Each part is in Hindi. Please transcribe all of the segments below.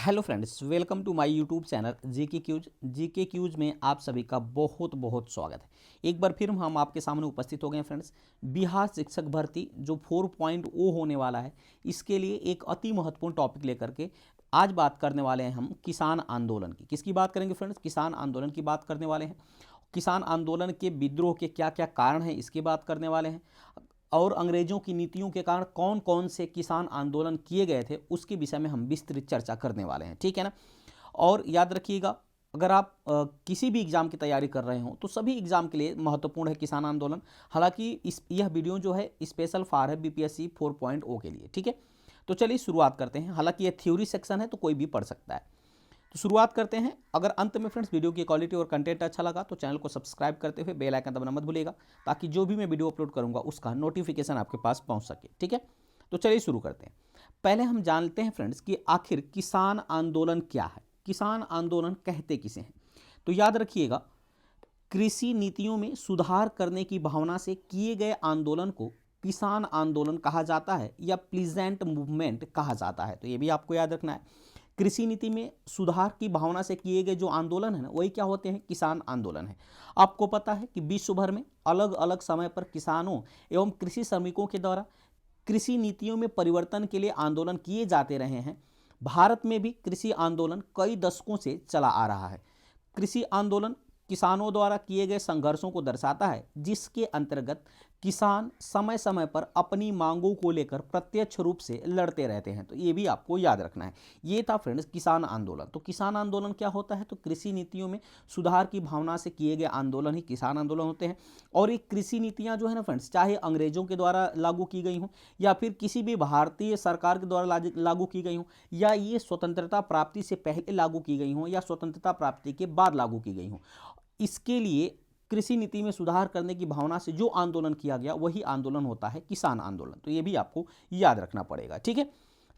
Hello friends, welcome to my YouTube channel GK quiz में आप सभी का बहुत बहुत स्वागत है। एक बार फिर हम आपके सामने उपस्थित हो गए हैं फ्रेंड्स। बिहार शिक्षक भर्ती जो 4.0 होने वाला है, इसके लिए एक अति महत्वपूर्ण टॉपिक लेकर के आज बात करने वाले हैं हम किसान आंदोलन की। किसकी बात करेंगे फ्रेंड्स? किसान आंदोलन की बात करने वाले हैं। किसान आंदोलन के विद्रोह के क्या क्या कारण हैं, इसकी बात करने वाले हैं। और अंग्रेजों की नीतियों के कारण कौन कौन से किसान आंदोलन किए गए थे, उसके विषय में हम विस्तृत चर्चा करने वाले हैं। ठीक है ना? और याद रखिएगा, अगर आप किसी भी एग्जाम की तैयारी कर रहे हो तो सभी एग्जाम के लिए महत्वपूर्ण है किसान आंदोलन। हालांकि यह वीडियो जो है स्पेशल फॉर है बीपीएससी 4.0 के लिए। ठीक है, तो चलिए शुरुआत करते हैं। हालांकि यह थ्योरी सेक्शन है तो कोई भी पढ़ सकता है। तो शुरुआत करते हैं। अगर अंत में फ्रेंड्स वीडियो की क्वालिटी और कंटेंट अच्छा लगा तो चैनल को सब्सक्राइब करते हुए बेल आइकन दबाना मत भूलिएगा, ताकि जो भी मैं वीडियो अपलोड करूंगा उसका नोटिफिकेशन आपके पास पहुंच सके। ठीक है, तो चलिए शुरू करते हैं। पहले हम जानते हैं फ्रेंड्स कि आखिर किसान आंदोलन क्या है, किसान आंदोलन कहते किसे हैं। तो याद रखिएगा, कृषि नीतियों में सुधार करने की भावना से किए गए आंदोलन को किसान आंदोलन कहा जाता है या प्लीजेंट मूवमेंट कहा जाता है। तो ये भी आपको याद रखना है। कृषि नीति में सुधार की भावना से किए गए जो आंदोलन है ना, वही क्या होते हैं? किसान आंदोलन है। आपको पता है कि विश्व भर में अलग अलग समय पर किसानों एवं कृषि श्रमिकों के द्वारा कृषि नीतियों में परिवर्तन के लिए आंदोलन किए जाते रहे हैं। भारत में भी कृषि आंदोलन कई दशकों से चला आ रहा है। कृषि आंदोलन किसानों द्वारा किए गए संघर्षों को दर्शाता है, जिसके अंतर्गत किसान समय समय पर अपनी मांगों को लेकर प्रत्यक्ष रूप से लड़ते रहते हैं। तो ये भी आपको याद रखना है। ये था फ्रेंड्स किसान आंदोलन। तो किसान आंदोलन क्या होता है? तो कृषि नीतियों में सुधार की भावना से किए गए आंदोलन ही किसान आंदोलन होते हैं। और ये कृषि नीतियां जो है ना फ्रेंड्स, चाहे अंग्रेजों के द्वारा लागू की गई हों या फिर किसी भी भारतीय सरकार के द्वारा लागू की गई हों, या ये स्वतंत्रता प्राप्ति से पहले लागू की गई हों या स्वतंत्रता प्राप्ति के बाद लागू की गई हों, इसके लिए कृषि नीति में सुधार करने की भावना से जो आंदोलन किया गया वही आंदोलन होता है किसान आंदोलन। तो ये भी आपको याद रखना पड़ेगा। ठीक है,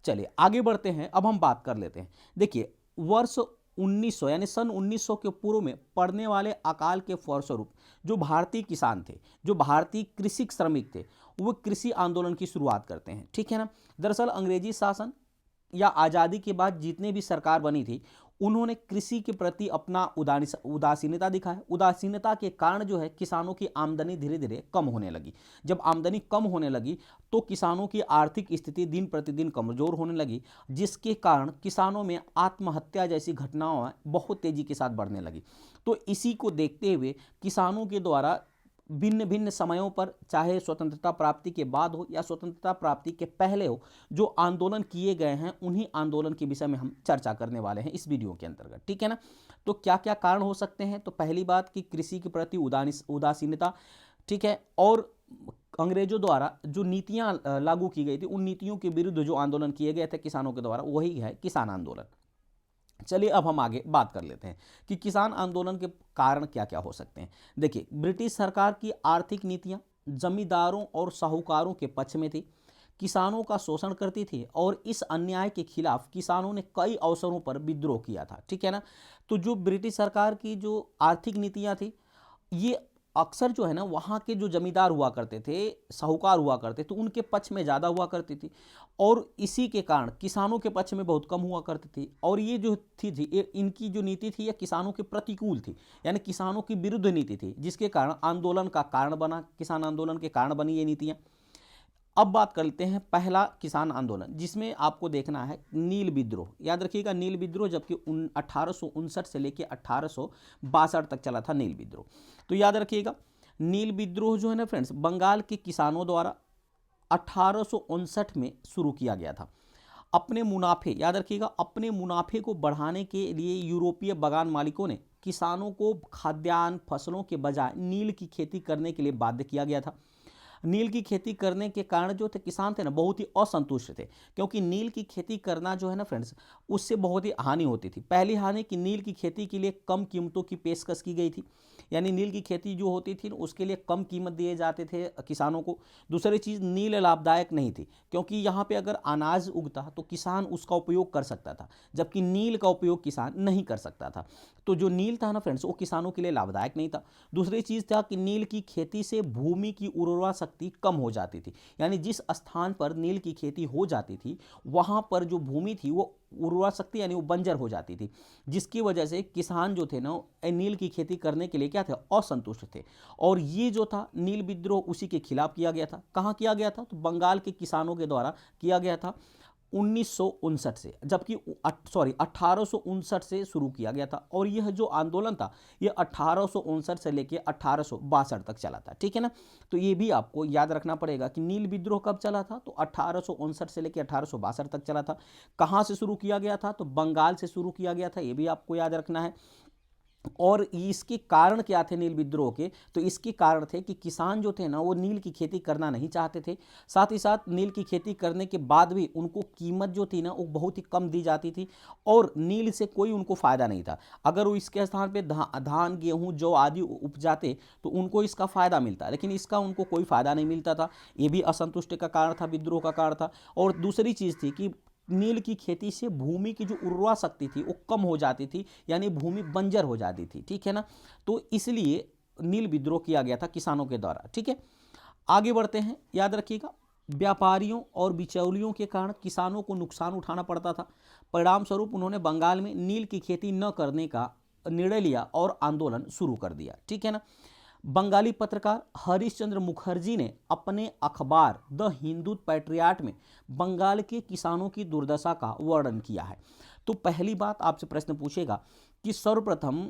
चलिए आगे बढ़ते हैं। अब हम बात कर लेते हैं। देखिए, वर्ष 1900 यानी सन 1900 के पूर्व में पड़ने वाले अकाल के फलस्वरूप जो भारतीय किसान थे, जो भारतीय कृषि श्रमिक थे, वो कृषि आंदोलन की शुरुआत करते हैं। ठीक है ना? दरअसल अंग्रेजी शासन या आज़ादी के बाद जितने भी सरकार बनी थी, उन्होंने कृषि के प्रति अपना उदासीनता दिखाया। उदासीनता के कारण जो है किसानों की आमदनी धीरे धीरे कम होने लगी। जब आमदनी कम होने लगी तो किसानों की आर्थिक स्थिति दिन प्रतिदिन कमजोर होने लगी, जिसके कारण किसानों में आत्महत्या जैसी घटनाएं बहुत तेजी के साथ बढ़ने लगी। तो इसी को देखते हुए किसानों के द्वारा भिन्न भिन्न समयों पर, चाहे स्वतंत्रता प्राप्ति के बाद हो या स्वतंत्रता प्राप्ति के पहले हो, जो आंदोलन किए गए हैं, उन्हीं आंदोलन के विषय में हम चर्चा करने वाले हैं इस वीडियो के अंतर्गत। ठीक है ना? तो क्या क्या कारण हो सकते हैं? तो पहली बात कि कृषि के प्रति उदासीनता। ठीक है, और अंग्रेजों द्वारा जो नीतियां लागू की गई थी, उन नीतियों के विरुद्ध जो आंदोलन किए गए थे किसानों के द्वारा, वही है किसान आंदोलन। चलिए अब हम आगे बात कर लेते हैं कि किसान आंदोलन के कारण क्या क्या हो सकते हैं। देखिए, ब्रिटिश सरकार की आर्थिक नीतियां जमींदारों और साहूकारों के पक्ष में थी, किसानों का शोषण करती थी, और इस अन्याय के खिलाफ किसानों ने कई अवसरों पर विद्रोह किया था। ठीक है ना? तो जो ब्रिटिश सरकार की जो आर्थिक नीतियां थी, ये अक्सर जो है ना, वहाँ के जो जमींदार हुआ करते थे, साहूकार हुआ करते थे, उनके पक्ष में ज़्यादा हुआ करती थी, और इसी के कारण किसानों के पक्ष में बहुत कम हुआ करती थी। और ये जो थी इनकी जो नीति थी, यह किसानों के प्रतिकूल थी, यानी किसानों की विरुद्ध नीति थी, जिसके कारण आंदोलन का कारण बना, किसान आंदोलन के कारण बनी ये नीतियाँ। अब बात करते हैं पहला किसान आंदोलन, जिसमें आपको देखना है नील विद्रोह। याद रखिएगा, नील विद्रोह जबकि 1859 से लेकर 1862 तक चला था नील विद्रोह। तो याद रखिएगा, नील विद्रोह जो है ना फ्रेंड्स, बंगाल के किसानों द्वारा 1859 में शुरू किया गया था। अपने मुनाफे, याद रखिएगा, अपने मुनाफे को बढ़ाने के लिए यूरोपीय बागान मालिकों ने किसानों को खाद्यान्न फसलों के बजाय नील की खेती करने के लिए बाध्य किया गया था। नील की खेती करने के कारण जो थे किसान थे ना, बहुत ही असंतुष्ट थे, क्योंकि नील की खेती करना जो है ना फ्रेंड्स, उससे बहुत ही हानि होती थी। पहली हानि कि नील की खेती के लिए कम कीमतों की पेशकश की गई थी, यानी नील की खेती जो होती थी उसके लिए कम कीमत दिए जाते थे किसानों को। दूसरी चीज़, नील लाभदायक नहीं थी, क्योंकि यहाँ पे अगर अनाज उगता तो किसान उसका उपयोग कर सकता था, जबकि नील का उपयोग किसान नहीं कर सकता था। तो जो नील था ना फ्रेंड्स, वो किसानों के लिए लाभदायक नहीं था। दूसरी चीज़ था कि नील की खेती से भूमि की उर्वरा शक्ति कम हो जाती थी। यानी जिस स्थान पर नील की खेती हो जाती थी वहां पर जो भूमि थी वो उर्वरा शक्ति यानी वो बंजर हो जाती थी, जिसकी वजह से किसान जो थे ना नील की खेती करने के लिए क्या थे, असंतुष्ट थे। और ये जो था नील विद्रोह उसी के खिलाफ किया गया था। कहाँ किया गया था, तो बंगाल के किसानों के द्वारा किया गया था 1959 से, जबकि 1859 से शुरू किया गया था। और यह जो आंदोलन था यह 1859 से लेकर 1862 तक चला था। ठीक है ना, तो ये भी आपको याद रखना पड़ेगा कि नील विद्रोह कब चला था, तो 1859 से लेकर 1862 तक चला था। कहाँ से शुरू किया गया था, तो बंगाल से शुरू किया गया था, ये भी आपको याद रखना है। और इसके कारण क्या थे नील विद्रोह के, तो इसके कारण थे कि किसान जो थे ना वो नील की खेती करना नहीं चाहते थे। साथ ही साथ नील की खेती करने के बाद भी उनको कीमत जो थी ना वो बहुत ही कम दी जाती थी और नील से कोई उनको फ़ायदा नहीं था। अगर वो इसके स्थान पे धान गेहूं जौ आदि उपजाते तो उनको इसका फ़ायदा मिलता, लेकिन इसका उनको कोई फ़ायदा नहीं मिलता था। ये भी असंतुष्टि का कारण था, विद्रोह का कारण था। और दूसरी चीज़ थी कि नील की खेती से भूमि की जो उर्वरा शक्ति थी वो कम हो जाती थी, यानी भूमि बंजर हो जाती थी। ठीक है ना, तो इसलिए नील विद्रोह किया गया था किसानों के द्वारा। ठीक है, आगे बढ़ते हैं। याद रखिएगा, व्यापारियों और बिचौलियों के कारण किसानों को नुकसान उठाना पड़ता था। परिणाम स्वरूप उन्होंने बंगाल में नील की खेती न करने का निर्णय लिया और आंदोलन शुरू कर दिया। ठीक है ना, बंगाली पत्रकार हरिश्चंद्र मुखर्जी ने अपने अखबार द हिंदू पैट्रियाट में बंगाल के किसानों की दुर्दशा का वर्णन किया है। तो पहली बात आपसे प्रश्न पूछेगा कि सर्वप्रथम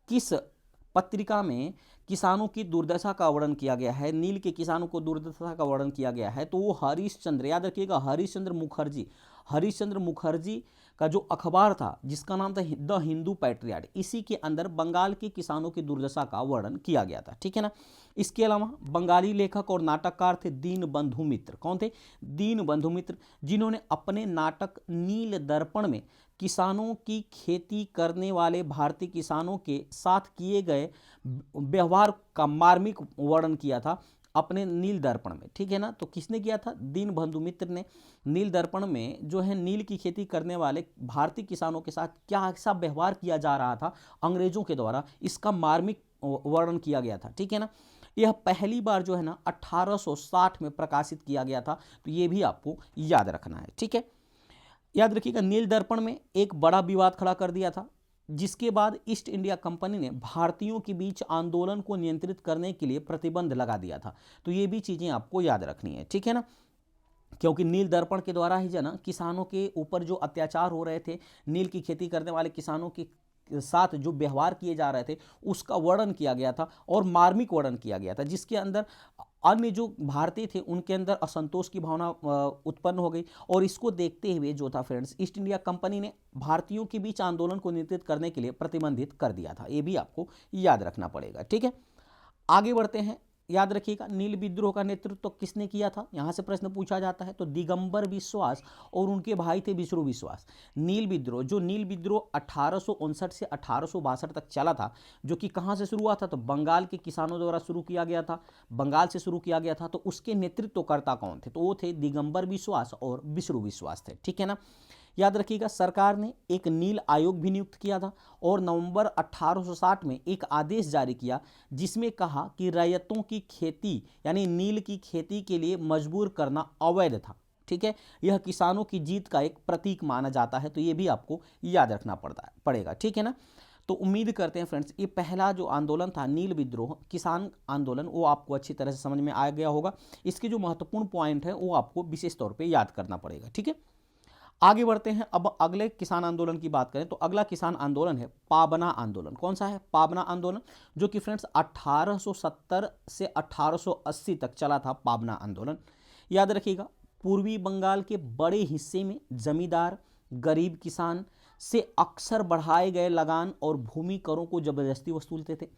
किस पत्रिका में किसानों की दुर्दशा का वर्णन किया गया है, नील के किसानों को दुर्दशा का वर्णन किया गया है, तो वो हरिश्चंद्र, याद रखिएगा हरिश्चंद्र मुखर्जी का जो अखबार था जिसका नाम था द हिंदू पैट्रियाट, इसी के अंदर बंगाल के किसानों की दुर्दशा का वर्णन किया गया था। ठीक है ना, इसके अलावा बंगाली लेखक और नाटककार थे दीनबंधु मित्र। कौन थे, दीनबंधु मित्र, जिन्होंने अपने नाटक नील दर्पण में किसानों की खेती करने वाले भारतीय किसानों के साथ किए गए व्यवहार का मार्मिक वर्णन किया था अपने नील दर्पण में। ठीक है ना, तो किसने किया था, दीनबंधु मित्र ने नील दर्पण में जो है नील की खेती करने वाले भारतीय किसानों के साथ क्या ऐसा व्यवहार किया जा रहा था अंग्रेजों के द्वारा, इसका मार्मिक वर्णन किया गया था। ठीक है ना, यह पहली बार जो है ना 1860 में प्रकाशित किया गया था, तो ये भी आपको याद रखना है। ठीक है, याद रखिएगा नील दर्पण में एक बड़ा विवाद खड़ा कर दिया था, जिसके बाद ईस्ट इंडिया कंपनी ने भारतीयों के बीच आंदोलन को नियंत्रित करने के लिए प्रतिबंध लगा दिया था। तो ये भी चीज़ें आपको याद रखनी है। ठीक है ना, क्योंकि नील दर्पण के द्वारा ही जना किसानों के ऊपर जो अत्याचार हो रहे थे, नील की खेती करने वाले किसानों के साथ जो व्यवहार किए जा रहे थे उसका वर्णन किया गया था और मार्मिक वर्णन किया गया था, जिसके अंदर अन्य जो भारतीय थे उनके अंदर असंतोष की भावना उत्पन्न हो गई। और इसको देखते हुए जो था फ्रेंड्स, ईस्ट इंडिया कंपनी ने भारतीयों के बीच आंदोलन को नियंत्रित करने के लिए प्रतिबंधित कर दिया था। ये भी आपको याद रखना पड़ेगा। ठीक है, आगे बढ़ते हैं। याद रखिएगा, नील विद्रोह का नेतृत्व तो किसने किया था, यहां से प्रश्न पूछा जाता है। तो दिगंबर विश्वास और उनके भाई थे विष्णु विश्वास। नील विद्रोह 1859 से 1862 तक चला था, जो कि कहां से शुरू हुआ था, तो बंगाल के किसानों द्वारा शुरू किया गया था, बंगाल से शुरू किया गया था। तो उसके नेतृत्वकर्ता कौन थे, तो वो थे दिगंबर विश्वास और विष्णु विश्वास थे। ठीक है ना, याद रखिएगा, सरकार ने एक नील आयोग भी नियुक्त किया था और नवंबर 1860 में एक आदेश जारी किया जिसमें कहा कि रैयतों की खेती यानी नील की खेती के लिए मजबूर करना अवैध था। ठीक है, यह किसानों की जीत का एक प्रतीक माना जाता है, तो ये भी आपको याद रखना पड़ेगा। ठीक है ना, तो उम्मीद करते हैं फ्रेंड्स ये पहला जो आंदोलन था नील विद्रोह किसान आंदोलन वो आपको अच्छी तरह से समझ में आ गया होगा। इसके जो महत्वपूर्ण पॉइंट है वो आपको विशेष तौर पर याद करना पड़ेगा। ठीक है, आगे बढ़ते हैं। अब अगले किसान आंदोलन की बात करें तो अगला किसान आंदोलन है पाबना आंदोलन। कौन सा है, पाबना आंदोलन, जो कि फ्रेंड्स 1870 से 1880 तक चला था पाबना आंदोलन। याद रखिएगा, पूर्वी बंगाल के बड़े हिस्से में जमींदार गरीब किसान से अक्सर बढ़ाए गए लगान और भूमि करों को जबरदस्ती वसूलते थे।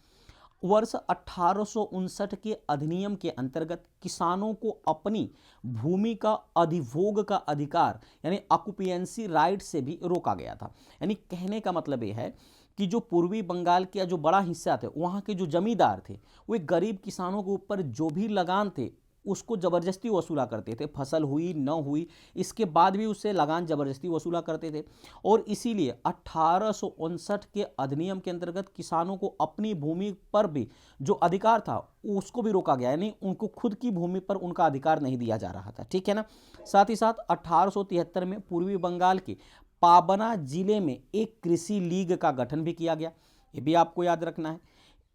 वर्ष 1859 के अधिनियम के अंतर्गत किसानों को अपनी भूमि का अधिभोग का अधिकार यानी ऑक्यूपेंसी राइट से भी रोका गया था। यानी कहने का मतलब यह है कि जो पूर्वी बंगाल के जो बड़ा हिस्सा थे वहाँ के जो जमींदार थे वो गरीब किसानों के ऊपर जो भी लगान थे उसको ज़बरदस्ती वसूला करते थे, फसल हुई न हुई इसके बाद भी उससे लगान ज़बरदस्ती वसूला करते थे। और इसीलिए 1859 के अधिनियम के अंतर्गत किसानों को अपनी भूमि पर भी जो अधिकार था उसको भी रोका गया, यानी उनको खुद की भूमि पर उनका अधिकार नहीं दिया जा रहा था, ठीक है ना। साथ ही साथ 1873 में पूर्वी बंगाल के पाबना जिले में एक कृषि लीग का गठन भी किया गया, ये भी आपको याद रखना है।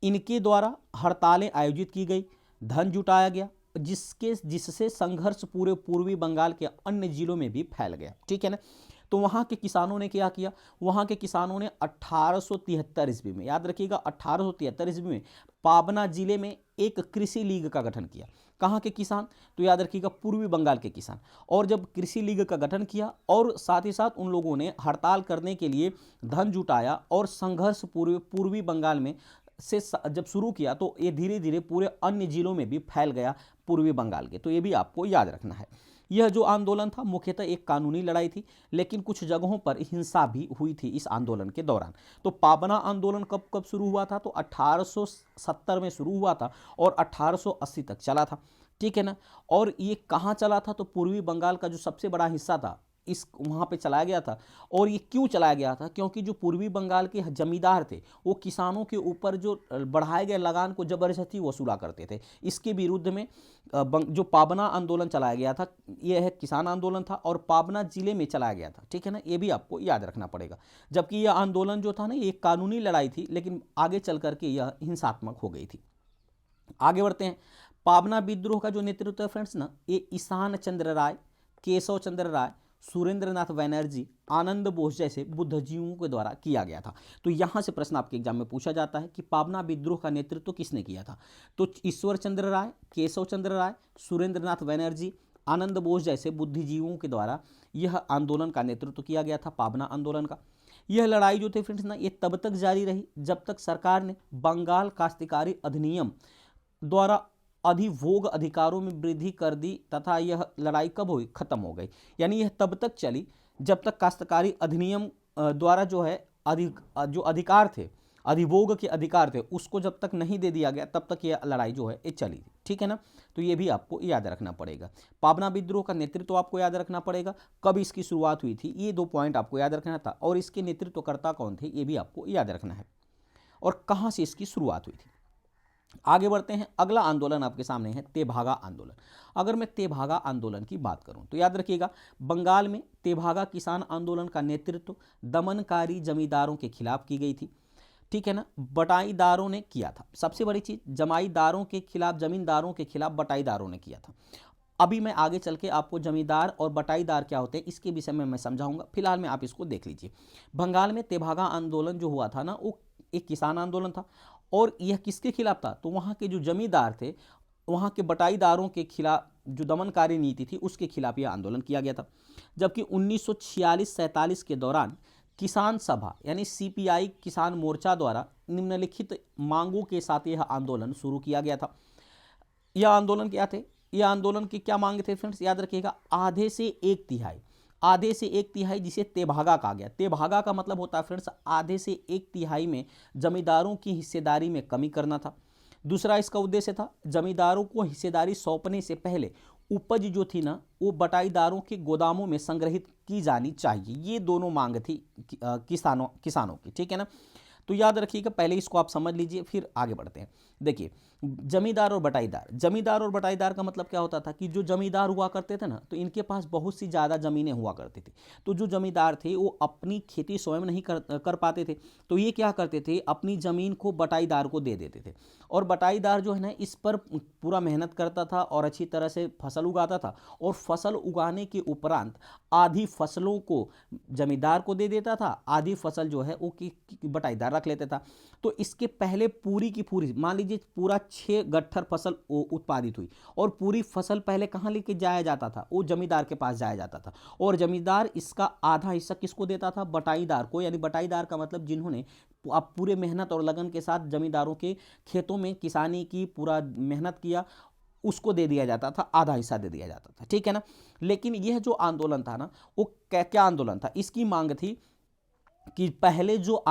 इनके द्वारा हड़तालें आयोजित की गई, धन जुटाया गया, जिससे संघर्ष पूरे पूर्वी बंगाल के अन्य जिलों में भी फैल गया, ठीक है ना। तो वहाँ के किसानों ने क्या किया, वहाँ के किसानों ने 1873 ईस्वी में, याद रखिएगा 1873 ईस्वी में पाबना जिले में एक कृषि लीग का गठन किया। कहाँ के किसान, तो याद रखिएगा पूर्वी बंगाल के किसान। और जब कृषि लीग का गठन किया और साथ ही साथ उन लोगों ने हड़ताल करने के लिए धन जुटाया और संघर्ष पूर्वी बंगाल में से जब शुरू किया तो ये धीरे धीरे पूरे अन्य जिलों में भी फैल गया पूर्वी बंगाल के, तो ये भी आपको याद रखना है। यह जो आंदोलन था मुख्यतः एक कानूनी लड़ाई थी, लेकिन कुछ जगहों पर हिंसा भी हुई थी इस आंदोलन के दौरान। तो पाबना आंदोलन कब कब शुरू हुआ था, तो 1870 में शुरू हुआ था और 1880 तक चला था, ठीक है ना। और ये कहाँ चला था, तो पूर्वी बंगाल का जो सबसे बड़ा हिस्सा था इस वहाँ पे चलाया गया था। और ये क्यों चलाया गया था, क्योंकि जो पूर्वी बंगाल के जमींदार थे वो किसानों के ऊपर जो बढ़ाए गए लगान को जबरदस्ती वसूला करते थे। इसके विरुद्ध में जो पाबना आंदोलन चलाया गया था यह है किसान आंदोलन था और पाबना जिले में चलाया गया था, ठीक है ना, ये भी आपको याद रखना पड़ेगा। जबकि यह आंदोलन जो था ना ये कानूनी लड़ाई थी, लेकिन आगे चल करके यह हिंसात्मक हो गई थी। आगे बढ़ते हैं। पाबना विद्रोह का जो नेतृत्व है फ्रेंड्स ना, ये ईशान चंद्र राय, केशव चंद्र राय, सुरेंद्रनाथ बैनर्जी, आनंद बोस जैसे बुद्धिजीवियों के द्वारा किया गया था। तो यहाँ से प्रश्न आपके एग्जाम में पूछा जाता है कि पाबना विद्रोह का नेतृत्व किसने किया था, तो ईश्वर चंद्र राय, केशव चंद्र राय, सुरेंद्रनाथ बैनर्जी, आनंद बोस जैसे बुद्धिजीवियों के द्वारा यह आंदोलन का नेतृत्व किया गया था, पाबना आंदोलन का। यह लड़ाई जो थी फ्रेंड्स ना ये तब तक जारी रही जब तक सरकार ने बंगाल काश्तकारी अधिनियम द्वारा अधिभोग अधिकारों में वृद्धि कर दी तथा यह लड़ाई कब हुई, खत्म हो गई। यानी यह तब तक चली जब तक काश्तकारी अधिनियम द्वारा जो है जो अधिकार थे, अधिभोग के अधिकार थे, उसको जब तक नहीं दे दिया गया तब तक यह लड़ाई जो है ये चली, ठीक है ना। तो ये भी आपको याद रखना पड़ेगा। पाबना विद्रोह का नेतृत्व आपको याद रखना पड़ेगा, कब इसकी शुरुआत हुई थी, ये 2 पॉइंट आपको याद रखना था। और इसके नेतृत्वकर्ता कौन थे ये भी आपको याद रखना है, और कहाँ से इसकी शुरुआत हुई थी। आगे बढ़ते हैं। अगला आंदोलन आपके सामने है तेभागा आंदोलन। अगर मैं तेभागा आंदोलन की बात करूं तो याद रखिएगा बंगाल में तेभागा किसान आंदोलन का नेतृत्व दमनकारी जमींदारों के खिलाफ की गई थी, ठीक है ना, बटाईदारों ने किया था। सबसे बड़ी चीज, जमींदारों के खिलाफ, जमींदारों के खिलाफ बटाईदारों ने किया था। अभी मैं आगे चल के आपको जमींदार और बटाईदार क्या होते हैं इसके विषय में मैं समझाऊंगा, फिलहाल में आप इसको देख लीजिए। बंगाल में तेभागा आंदोलन जो हुआ था ना वो एक किसान आंदोलन था, और यह किसके खिलाफ था, तो वहाँ के जो जमींदार थे, वहाँ के बटाईदारों के खिलाफ, जो दमनकारी नीति थी उसके खिलाफ यह आंदोलन किया गया था। जबकि 1946-47 के दौरान किसान सभा यानी सीपीआई किसान मोर्चा द्वारा निम्नलिखित मांगों के साथ यह आंदोलन शुरू किया गया था। यह आंदोलन क्या थे, यह आंदोलन की क्या मांग थे फ्रेंड्स, याद रखिएगा आधे से एक तिहाई जिसे तेभागा कहा गया। तेभागा का मतलब होता है फ्रेंड्स आधे से एक तिहाई में जमींदारों की हिस्सेदारी में कमी करना था। दूसरा इसका उद्देश्य था जमींदारों को हिस्सेदारी सौंपने से पहले उपज जो थी ना वो बटाईदारों के गोदामों में संग्रहित की जानी चाहिए। ये दोनों मांग थी किसानों की, ठीक है ना। तो याद रखिएगा, पहले इसको आप समझ लीजिए फिर आगे बढ़ते हैं। देखिए जमींदार और बटाईदार का मतलब क्या होता था कि जो जमींदार हुआ करते थे ना तो इनके पास बहुत सी ज़्यादा ज़मीनें हुआ करती थी। तो जो जमींदार थे वो अपनी खेती स्वयं नहीं कर पाते थे, तो ये क्या करते थे अपनी ज़मीन को बटाईदार को दे देते थे। और बटाईदार जो है ना इस पर पूरा मेहनत करता था और अच्छी तरह से फसल उगाता था, और फसल उगाने के उपरांत आधी फसलों को जमींदार को दे देता था, आधी फसल जो है वो बटाईदार रख लेता था। तो इसके पहले पूरी की पूरी, मान लीजिए पूरा 6 गट्ठर फसल उत्पादित हुई और पूरी फसल पहले कहाँ लेके जाया जाता था, वो जमींदार के पास जाया जाता था, और जमींदार इसका आधा हिस्सा किसको देता था, बटाईदार को। यानी बटाईदार का मतलब जिन्होंने आप पूरे मेहनत और लगन के साथ जमींदारों के खेतों में किसानी की पूरा मेहनत किया, उसको दे दिया जाता था, आधा हिस्सा दे दिया जाता था, ठीक है ना। लेकिन यह जो आंदोलन था ना वो क्या आंदोलन था, इसकी मांग थी कि पहले जो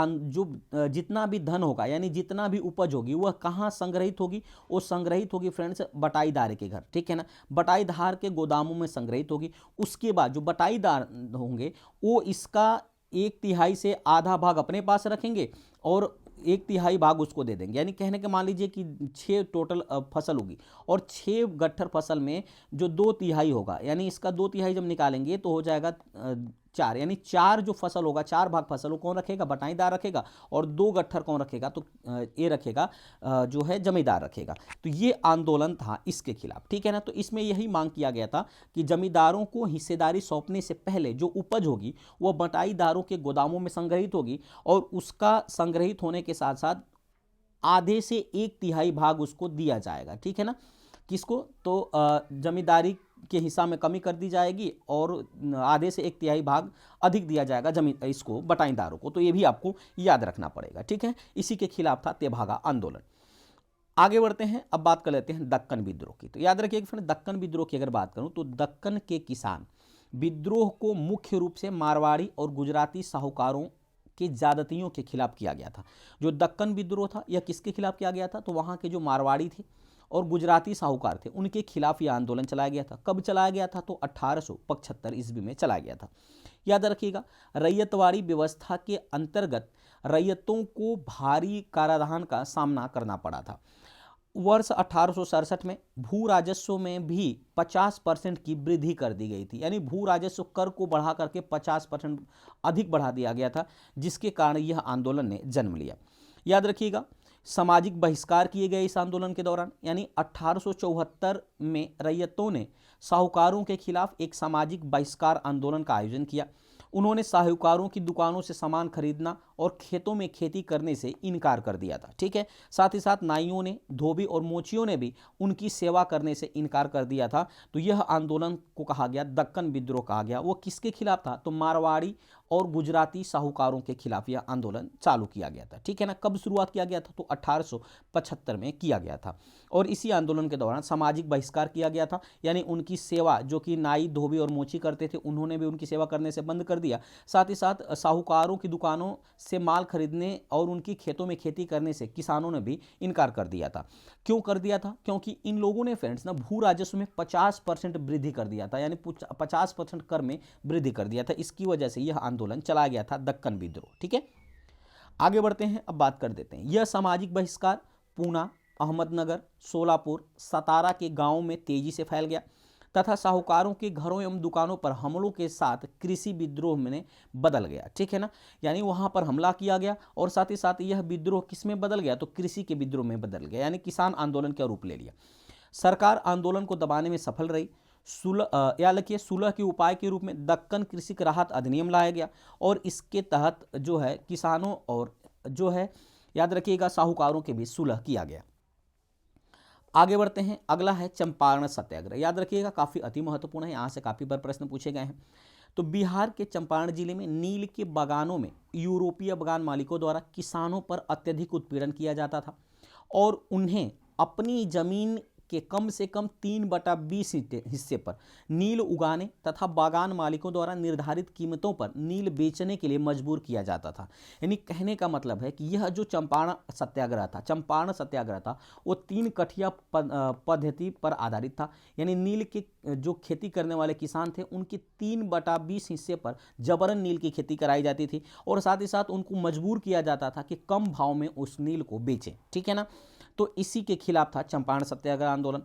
जितना भी धन होगा यानी जितना भी उपज होगी वह कहाँ संग्रहित होगी, वो संग्रहित होगी फ्रेंड्स बटाईदार के घर, ठीक है ना, बटाईदार के गोदामों में संग्रहित होगी। उसके बाद जो बटाईदार होंगे वो इसका 1/3 से आधा भाग अपने पास रखेंगे और 1/3 भाग उसको दे देंगे। यानी कहने के मान लीजिए कि 6 टोटल फसल होगी और 6 गट्ठर फसल में जो 2/3 होगा, यानी इसका 2/3 जब निकालेंगे तो हो जाएगा 4, यानी 4 जो फसल होगा, 4 भाग फसल वो कौन रखेगा, बटाईदार रखेगा, और 2 गट्ठर कौन रखेगा, तो ये रखेगा जो है जमींदार रखेगा। तो ये आंदोलन था इसके खिलाफ, ठीक है ना। तो इसमें यही मांग किया गया था कि जमींदारों को हिस्सेदारी सौंपने से पहले जो उपज होगी वह बटाईदारों के गोदामों में संग्रहित होगी और उसका संग्रहित होने के साथ साथ आधे से 1/3 भाग उसको दिया जाएगा, ठीक है ना। किसको, तो जमींदारी के हिस्सा में कमी कर दी जाएगी और आधे से 1/3 भाग अधिक दिया जाएगा इसको बटाईदारों को। तो ये भी आपको याद रखना पड़ेगा, ठीक है। इसी के खिलाफ था तेभागा आंदोलन। आगे बढ़ते हैं, अब बात कर लेते हैं दक्कन विद्रोह की। तो याद रखिए फ्रेंड, दक्कन विद्रोह की अगर बात करूं तो दक्कन के किसान विद्रोह को मुख्य रूप से मारवाड़ी और गुजराती साहूकारों के ज्यादतियों के खिलाफ किया गया था। जो दक्कन विद्रोह था यह किसके खिलाफ किया गया था, तो वहां के जो मारवाड़ी थे और गुजराती साहूकार थे उनके खिलाफ यह आंदोलन चलाया गया था। कब चलाया गया था, तो 1875 ईस्वी में चलाया गया था। याद रखिएगा, रैयतवाड़ी व्यवस्था के अंतर्गत रैयतों को भारी कराधान का सामना करना पड़ा था। वर्ष 1867 में भू राजस्व में भी 50% की वृद्धि कर दी गई थी, यानी भू राजस्व कर को बढ़ा करके 50% अधिक बढ़ा दिया गया था, जिसके कारण यह आंदोलन ने जन्म लिया। याद रखिएगा, सामाजिक बहिष्कार किए गए इस आंदोलन के दौरान, यानी 1874 में रैयतों ने साहूकारों के खिलाफ एक सामाजिक बहिष्कार आंदोलन का आयोजन किया। उन्होंने साहूकारों की दुकानों से सामान खरीदना और खेतों में खेती करने से इनकार कर दिया था, ठीक है। साथ ही साथ नाइयों ने, धोबी और मोचियों ने भी उनकी सेवा करने से इनकार कर दिया था। तो यह आंदोलन को कहा गया दक्कन विद्रोह कहा गया। वो किसके खिलाफ था, तो मारवाड़ी और गुजराती साहूकारों के खिलाफ यह आंदोलन चालू किया गया था, ठीक है ना। कब शुरुआत किया गया था, तो 1875 में किया गया था। और इसी आंदोलन के दौरान सामाजिक बहिष्कार किया गया था, यानी उनकी सेवा जो कि नाई, धोबी और मोची करते थे उन्होंने भी उनकी सेवा करने से बंद कर दिया। साथ ही साथ साहूकारों की दुकानों से माल खरीदने और उनकी खेतों में खेती करने से किसानों ने भी इनकार कर दिया था। क्यों कर दिया था, क्योंकि इन लोगों ने फ्रेंड्स ना भू राजस्व में 50% वृद्धि कर दिया था, यानी 50% कर में वृद्धि कर दिया था। इसकी वजह से यह आंदोलन चलाया गया था दक्कन विद्रोह, ठीक है। आगे बढ़ते हैं, अब बात कर देते हैं यह सामाजिक बहिष्कार पूना, अहमदनगर, सोलापुर, सतारा के गांवों में तेजी से फैल गया तथा साहूकारों के घरों एवं दुकानों पर हमलों के साथ कृषि विद्रोह में बदल गया, ठीक है ना। यानी वहां पर हमला किया गया और साथ ही साथ यह विद्रोह किस में बदल गया, तो कृषि के विद्रोह में बदल गया, यानी किसान आंदोलन का रूप ले लिया। सरकार आंदोलन को दबाने में सफल रही। या लिखिए, सुलह के उपाय के रूप में दक्कन कृषि राहत अधिनियम लाया गया और इसके तहत जो है किसानों और जो है याद रखिएगा साहूकारों के बीच सुलह किया गया। आगे बढ़ते हैं, अगला है चंपारण सत्याग्रह। याद रखिएगा, काफी अति महत्वपूर्ण है, यहाँ से काफी बार प्रश्न पूछे गए हैं। तो बिहार के चंपारण जिले में नील के बागानों में यूरोपीय बागान मालिकों द्वारा किसानों पर अत्यधिक उत्पीड़न किया जाता था और उन्हें अपनी जमीन के कम से कम 3/20 हिस्से पर नील उगाने तथा बागान मालिकों द्वारा निर्धारित कीमतों पर नील बेचने के लिए मजबूर किया जाता था। यानी कहने का मतलब है कि यह जो चंपारण सत्याग्रह था वो 3 कठिया पद्धति पर आधारित था। यानी नील के जो खेती करने वाले किसान थे उनके 3/20 हिस्से पर जबरन नील की खेती कराई जाती थी और साथ ही साथ उनको मजबूर किया जाता था कि कम भाव में उस नील को बेचें, ठीक है ना। तो इसी के खिलाफ था चंपारण सत्याग्रह आंदोलन।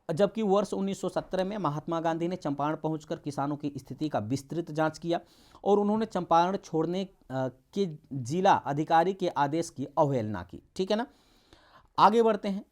जबकि वर्ष 1917 में महात्मा गांधी ने चंपारण पहुंचकर किसानों की स्थिति का विस्तृत जांच किया और उन्होंने चंपारण छोड़ने के जिला अधिकारी के आदेश की अवहेलना की, ठीक है ना। आगे बढ़ते हैं,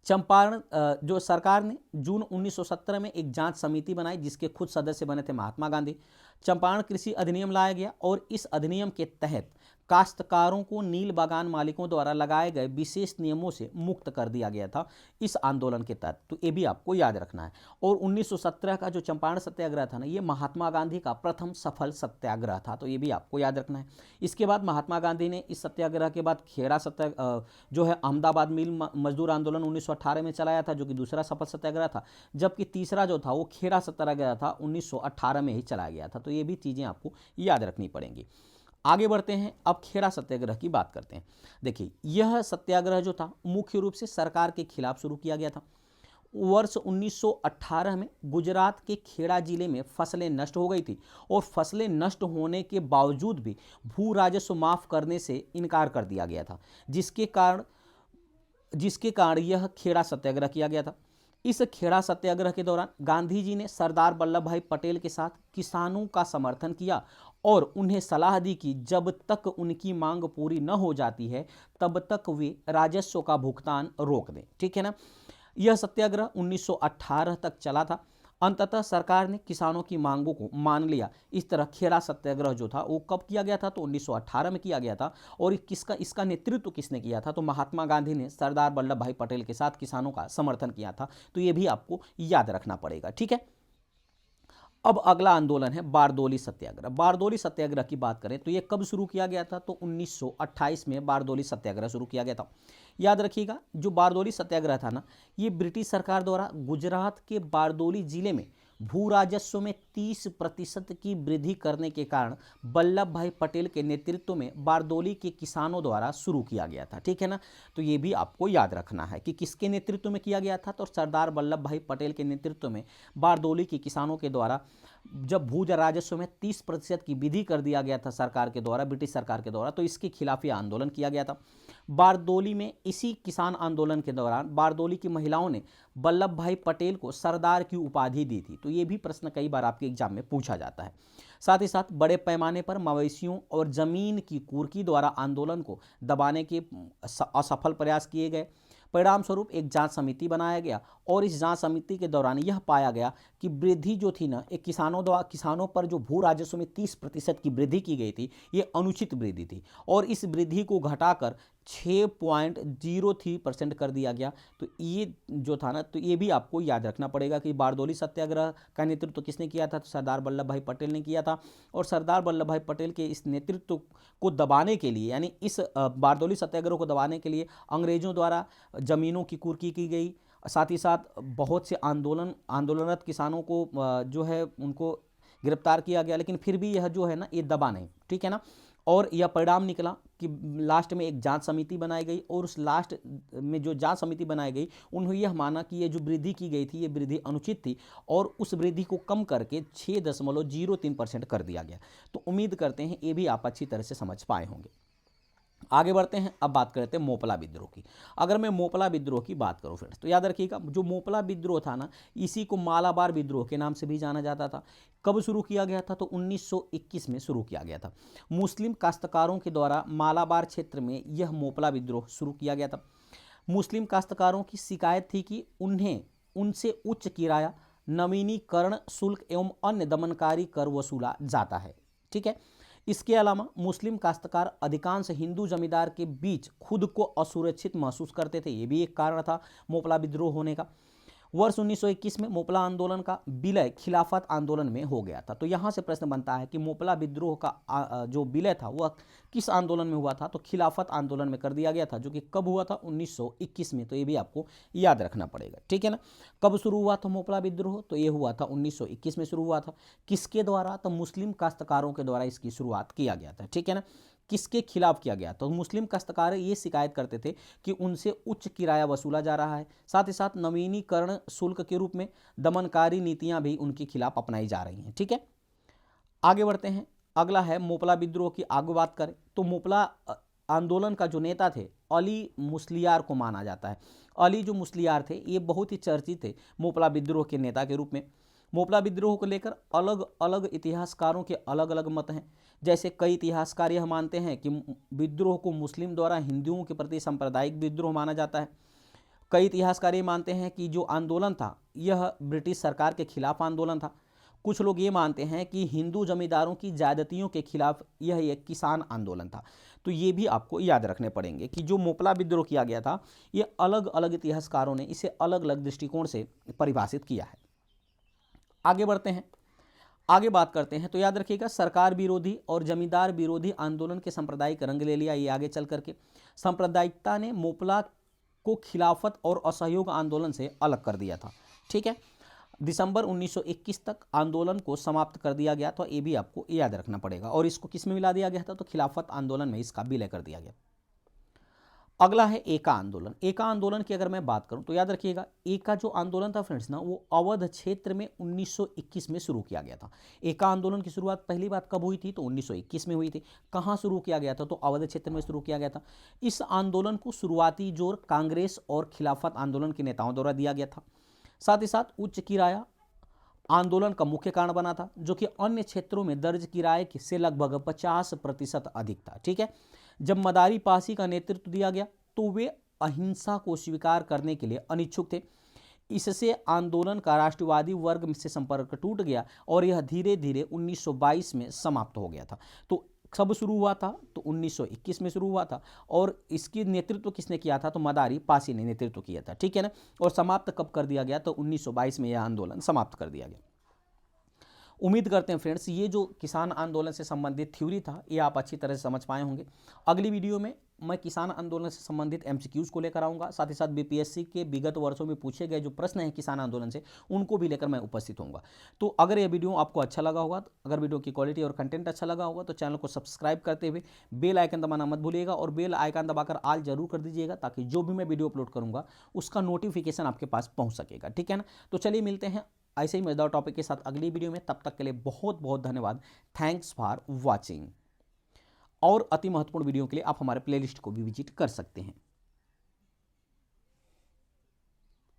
चंपारण जो सरकार ने जून 1917 में एक जांच समिति बनाई जिसके खुद सदस्य बने थे महात्मा गांधी। चंपारण कृषि अधिनियम लाया गया और इस अधिनियम के तहत काश्तकारों को नील बागान मालिकों द्वारा लगाए गए विशेष नियमों से मुक्त कर दिया गया था इस आंदोलन के तहत। तो ये भी आपको याद रखना है। और 1917 का जो चंपारण सत्याग्रह था ना, ये महात्मा गांधी का प्रथम सफल सत्याग्रह था, तो ये भी आपको याद रखना है। इसके बाद महात्मा गांधी ने इस सत्याग्रह के बाद खेड़ा जो है अहमदाबाद मिल मजदूर आंदोलन 1918 में चलाया था, जो कि दूसरा सफल सत्याग्रह था। जबकि तीसरा जो था वो खेड़ा सत्याग्रह था, 1918 में ही चलाया गया था। तो ये भी चीज़ें आपको याद रखनी पड़ेंगी। आगे बढ़ते हैं, अब खेड़ा सत्याग्रह की बात करते हैं। देखिए, यह सत्याग्रह जो था मुख्य रूप से सरकार के खिलाफ शुरू किया गया था। वर्ष 1918 में गुजरात के खेड़ा जिले में फसलें नष्ट हो गई थी और फसलें नष्ट होने के बावजूद भी भू राजस्व माफ करने से इनकार कर दिया गया था, जिसके कारण यह खेड़ा सत्याग्रह किया गया था। इस खेड़ा सत्याग्रह के दौरान गांधी जी ने सरदार वल्लभ भाई पटेल के साथ किसानों का समर्थन किया और उन्हें सलाह दी कि जब तक उनकी मांग पूरी न हो जाती है तब तक वे राजस्व का भुगतान रोक दें। ठीक है ना। यह सत्याग्रह 1918 तक चला था। अंततः सरकार ने किसानों की मांगों को मान लिया। इस तरह खेड़ा सत्याग्रह जो था वो कब किया गया था, तो 1918 में किया गया था। और इसका नेतृत्व किसने किया था, तो महात्मा गांधी ने सरदार वल्लभ भाई पटेल के साथ किसानों का समर्थन किया था। तो ये भी आपको याद रखना पड़ेगा। ठीक है। अब अगला आंदोलन है बारदोली सत्याग्रह। बारदोली सत्याग्रह की बात करें तो ये कब शुरू किया गया था, तो 1928 में बारदोली सत्याग्रह शुरू किया गया था। याद रखिएगा, जो बारदोली सत्याग्रह था ना, ये ब्रिटिश सरकार द्वारा गुजरात के बारदोली जिले में भू राजस्व में 30% की वृद्धि करने के कारण वल्लभ भाई पटेल के नेतृत्व में बारदोली के किसानों द्वारा शुरू किया गया था। ठीक है ना। तो ये भी आपको याद रखना है कि किसके नेतृत्व में किया गया था, तो सरदार वल्लभ भाई पटेल के नेतृत्व में बारदोली के किसानों के द्वारा जब भू राजस्व में 30% की वृद्धि कर दिया गया था सरकार के द्वारा, ब्रिटिश सरकार के द्वारा, तो इसके खिलाफ यह आंदोलन किया गया था। बारदोली में इसी किसान आंदोलन के दौरान बारदोली की महिलाओं ने वल्लभ भाई पटेल को सरदार की उपाधि दी थी। तो ये भी प्रश्न कई बार आपके एग्जाम में पूछा जाता है। साथ ही साथ बड़े पैमाने पर मवेशियों और जमीन की कुर्की द्वारा आंदोलन को दबाने के असफल प्रयास किए गए। परिणाम स्वरूप एक जांच समिति बनाया गया और इस जांच समिति के दौरान यह पाया गया कि वृद्धि जो थी ना, एक किसानों पर जो भू राजस्व में 30% की वृद्धि की गई थी, ये अनुचित वृद्धि थी और इस वृद्धि को घटाकर 6.03% कर दिया गया। तो ये जो था ना, तो ये भी आपको याद रखना पड़ेगा कि बारदोली सत्याग्रह का नेतृत्व किसने किया था, तो सरदार वल्लभ भाई पटेल ने किया था। और सरदार वल्लभ भाई पटेल के इस नेतृत्व को दबाने के लिए, यानी इस बारदोली सत्याग्रह को दबाने के लिए अंग्रेजों द्वारा जमीनों की कुर्की की गई। साथ ही साथ बहुत से आंदोलनरत किसानों को जो है उनको गिरफ्तार किया गया, लेकिन फिर भी यह जो है ना, ये दबा नहीं। ठीक है ना। और यह परिणाम निकला कि लास्ट में एक जांच समिति बनाई गई और उस लास्ट में जो जांच समिति बनाई गई, उन्होंने यह माना कि ये जो वृद्धि की गई थी, ये वृद्धि अनुचित थी और उस वृद्धि को कम करके 6.03% कर दिया गया। तो उम्मीद करते हैं ये भी आप अच्छी तरह से समझ पाए होंगे। आगे बढ़ते हैं, अब बात करते हैं मोपला विद्रोह की। अगर मैं मोपला विद्रोह की बात करूं फ्रेंड्स, तो याद रखिएगा, जो मोपला विद्रोह था ना, इसी को मालाबार विद्रोह के नाम से भी जाना जाता था। कब शुरू किया गया था, तो 1921 में शुरू किया गया था। मुस्लिम काश्तकारों के द्वारा मालाबार क्षेत्र में यह मोपला विद्रोह शुरू किया गया था। मुस्लिम काश्तकारों की शिकायत थी कि उन्हें उनसे उच्च किराया, नवीनीकरण शुल्क एवं अन्य दमनकारी कर वसूला जाता है। ठीक है। इसके अलावा मुस्लिम काश्तकार अधिकांश हिंदू जमींदार के बीच खुद को असुरक्षित महसूस करते थे। ये भी एक कारण था मोपला विद्रोह होने का। वर्ष 1921 में मोपला आंदोलन का विलय खिलाफत आंदोलन में हो गया था। तो यहाँ से प्रश्न बनता है कि मोपला विद्रोह का जो विलय था वह किस आंदोलन में हुआ था, तो खिलाफत आंदोलन में कर दिया गया था, जो कि कब हुआ था, 1921 में। तो ये भी आपको याद रखना पड़ेगा। ठीक है ना। कब शुरू हुआ था मोपला विद्रोह, तो ये हुआ था 1921 में शुरू हुआ था। किसके द्वारा, तो मुस्लिम काश्तकारों के द्वारा इसकी शुरुआत किया गया था। ठीक है ना। किसके खिलाफ किया गया, तो मुस्लिम काश्तकार ये शिकायत करते थे कि उनसे उच्च किराया वसूला जा रहा है, साथ ही साथ नवीनीकरण शुल्क के रूप में दमनकारी नीतियां भी उनके खिलाफ अपनाई जा रही हैं। ठीक है। आगे बढ़ते हैं, अगला है मोपला विद्रोह की। आगे बात करें तो मोपला आंदोलन का जो नेता थे अली मुस्लियार को माना जाता है। अली जो मुस्लियार थे, ये बहुत ही चर्चित थे मोपला विद्रोह के नेता के रूप में। मोपला विद्रोह को लेकर अलग अलग इतिहासकारों के अलग अलग मत हैं। जैसे कई इतिहासकार यह मानते हैं कि विद्रोह को मुस्लिम द्वारा हिंदुओं के प्रति सांप्रदायिक विद्रोह माना जाता है। कई इतिहासकार ये मानते हैं कि जो आंदोलन था यह ब्रिटिश सरकार के खिलाफ आंदोलन था। कुछ लोग ये मानते हैं कि हिंदू जमींदारों की ज्यादतियों के खिलाफ यह एक किसान आंदोलन था। तो ये भी आपको याद रखने पड़ेंगे कि जो मोपला विद्रोह किया गया था, ये अलग अलग इतिहासकारों ने इसे अलग अलग दृष्टिकोण से परिभाषित किया है। आगे बढ़ते हैं, आगे बात करते हैं। तो याद रखिएगा, सरकार विरोधी और जमींदार विरोधी आंदोलन के सांप्रदायिक रंग ले लिया ये आगे चल करके। सांप्रदायिकता ने मोपला को खिलाफत और असहयोग आंदोलन से अलग कर दिया था। ठीक है। दिसंबर 1921 तक आंदोलन को समाप्त कर दिया गया, तो ये भी आपको याद रखना पड़ेगा। और इसको किस में मिला दिया गया था, तो खिलाफत आंदोलन में इसका विलय कर दिया गया। अगला है एका आंदोलन। एका आंदोलन की अगर मैं बात करूं तो याद रखिएगा, एका जो आंदोलन था फ्रेंड्स ना, वो अवध क्षेत्र में 1921 में शुरू किया गया था। एका आंदोलन की शुरुआत पहली बात कब हुई थी, तो 1921 में हुई थी। कहां शुरू किया गया था, तो अवध क्षेत्र में शुरू किया गया था। इस आंदोलन को शुरुआती जोर कांग्रेस और खिलाफत आंदोलन के नेताओं द्वारा दिया गया था। साथ ही साथ उच्च किराया आंदोलन का मुख्य कारण बना था, जो कि अन्य क्षेत्रों में दर्ज किराए से लगभग 50% अधिक था। ठीक है, जब मदारी पासी का नेतृत्व दिया गया तो वे अहिंसा को स्वीकार करने के लिए अनिच्छुक थे। इससे आंदोलन का राष्ट्रवादी वर्ग से संपर्क टूट गया और यह धीरे धीरे 1922 में समाप्त हो गया था। तो कब शुरू हुआ था, तो 1921 में शुरू हुआ था, और इसकी नेतृत्व किसने किया था, तो मदारी पासी ने नेतृत्व किया था। ठीक है ना, और समाप्त कब कर दिया गया, तो 1922 में यह आंदोलन समाप्त कर दिया गया। उम्मीद करते हैं फ्रेंड्स ये जो किसान आंदोलन से संबंधित थ्योरी था ये आप अच्छी तरह से समझ पाए होंगे। अगली वीडियो में मैं किसान आंदोलन से संबंधित एमसीक्यूज को लेकर आऊँगा, साथ ही साथ बीपीएससी के विगत वर्षों में पूछे गए जो प्रश्न हैं किसान आंदोलन से उनको भी लेकर मैं उपस्थित होऊंगा। तो अगर ये वीडियो आपको अच्छा लगा होगा, अगर वीडियो की क्वालिटी और कंटेंट अच्छा लगा होगा, तो चैनल को सब्सक्राइब करते हुए बेल आइकन दबाना मत भूलिएगा, और बेल आइकन दबाकर ऑल जरूर कर दीजिएगा, ताकि जो भी मैं वीडियो अपलोड करूँगा उसका नोटिफिकेशन आपके पास पहुँच सकेगा। ठीक है ना, तो चलिए मिलते हैं ऐसे ही मजेदार टॉपिक के साथ अगली वीडियो में। तब तक के लिए बहुत बहुत धन्यवाद। Thanks for watching. और अति महत्वपूर्ण वीडियो के लिए आप हमारे प्लेलिस्ट को भी विजिट कर सकते हैं।